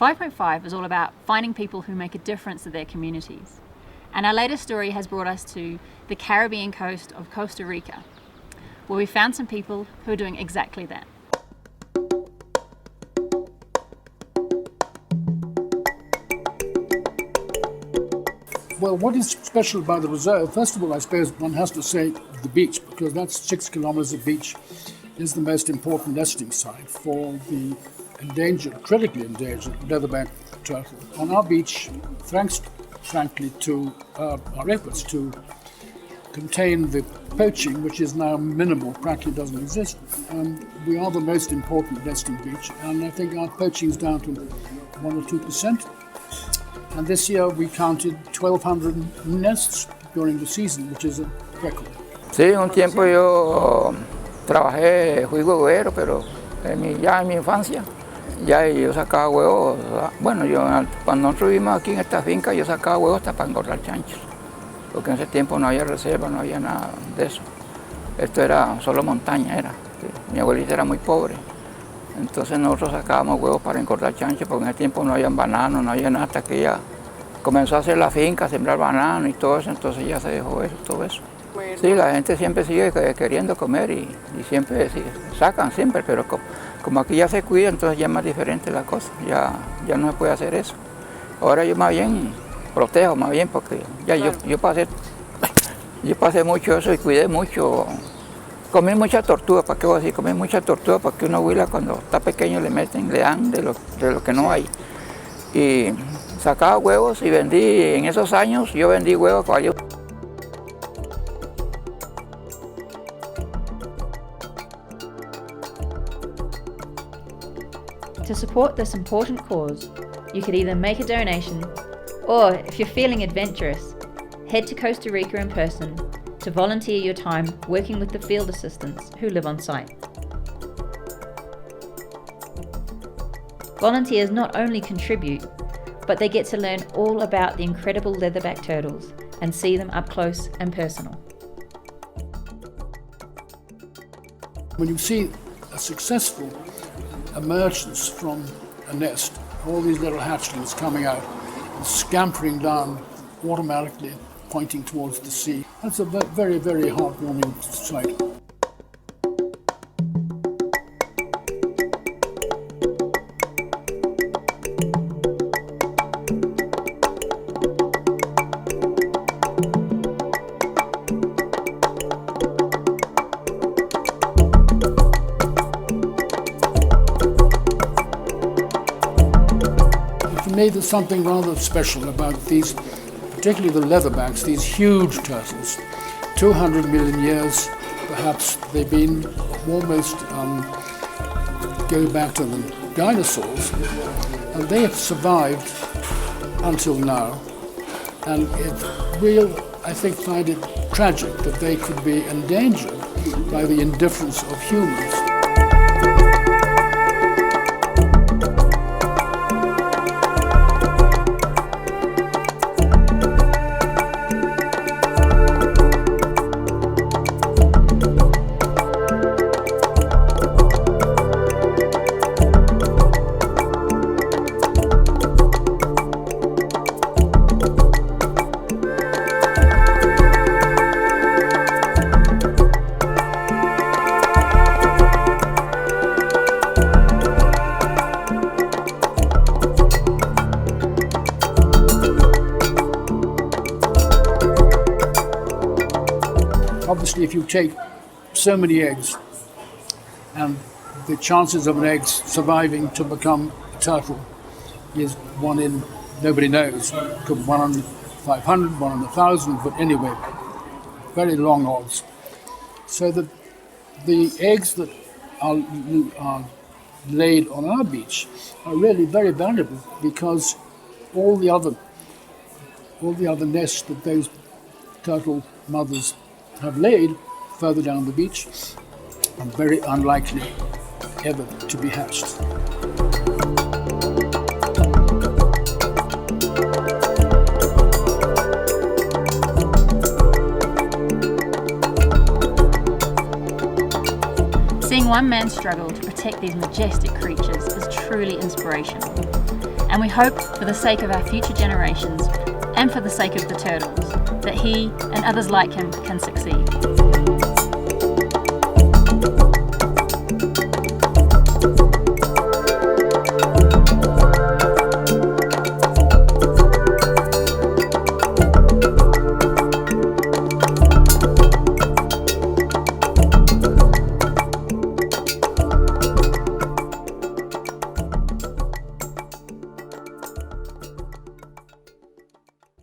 5.5 is all about finding people who make a difference to their communities. And our latest story has brought us to the Caribbean coast of Costa Rica, where we found some people who are doing exactly that. Well, what is special about the reserve? First of all, I suppose one has to say the beach, because that's 6 kilometers of beach is the most important nesting site for the critically endangered leatherback turtle. On our beach, thanks frankly to our efforts to contain the poaching, which is now minimal, practically doesn't exist, we are the most important nesting beach, and I think our poaching is down to 1 or 2%. And this year we counted 1,200 nests during the season, which is a record. Sí, un tiempo yo trabajé, fui huevero, pero ya en mi infancia, ya yo sacaba huevos. Bueno, cuando nosotros vivimos aquí en esta finca, yo sacaba huevos hasta para engordar chanchos, porque en ese tiempo no había reserva, no había nada de eso. Esto era solo montaña, mi abuelita era muy pobre. Entonces nosotros sacábamos huevos para engordar chanchos, porque en ese tiempo no había bananos, no había nada, hasta que ella comenzó a hacer la finca, a sembrar banano y todo eso, entonces ya se dejó eso, todo eso. Sí, la gente siempre sigue queriendo comer y siempre sacan siempre, pero como aquí ya se cuida, entonces ya es más diferente la cosa, ya no se puede hacer eso. Ahora yo más bien protejo, más bien, porque ya yo pasé mucho eso y cuidé mucho. Comí mucha tortuga, ¿para qué voy a decir? Comí mucha tortuga porque una huila cuando está pequeño le dan de lo que no hay. Y sacaba huevos y vendí, en esos años yo vendí huevos para yo. To support this important cause, you could either make a donation, or if you're feeling adventurous, head to Costa Rica in person to volunteer your time working with the field assistants who live on site. Volunteers not only contribute, but they get to learn all about the incredible leatherback turtles and see them up close and personal. When you see a successful emergence from a nest, all these little hatchlings coming out and scampering down automatically, pointing towards the sea. That's a very, very heartwarming sight. For me, there's something rather special about these, particularly the leatherbacks, these huge turtles. 200 million years, perhaps they've been almost go back to the dinosaurs, and they have survived until now. And I think, find it tragic that they could be endangered by the indifference of humans. Obviously, if you take so many eggs, and the chances of an egg surviving to become a turtle is 1 in, nobody knows, could be 1 in 500, 1 in 1,000, but anyway, very long odds. So the eggs that are laid on our beach are really very valuable, because all the other nests that those turtle mothers have laid further down the beach are very unlikely ever to be hatched. Seeing one man struggle to protect these majestic creatures is truly inspirational. and we hope for the sake of our future generations and for the sake of the turtles that he and others like him can succeed.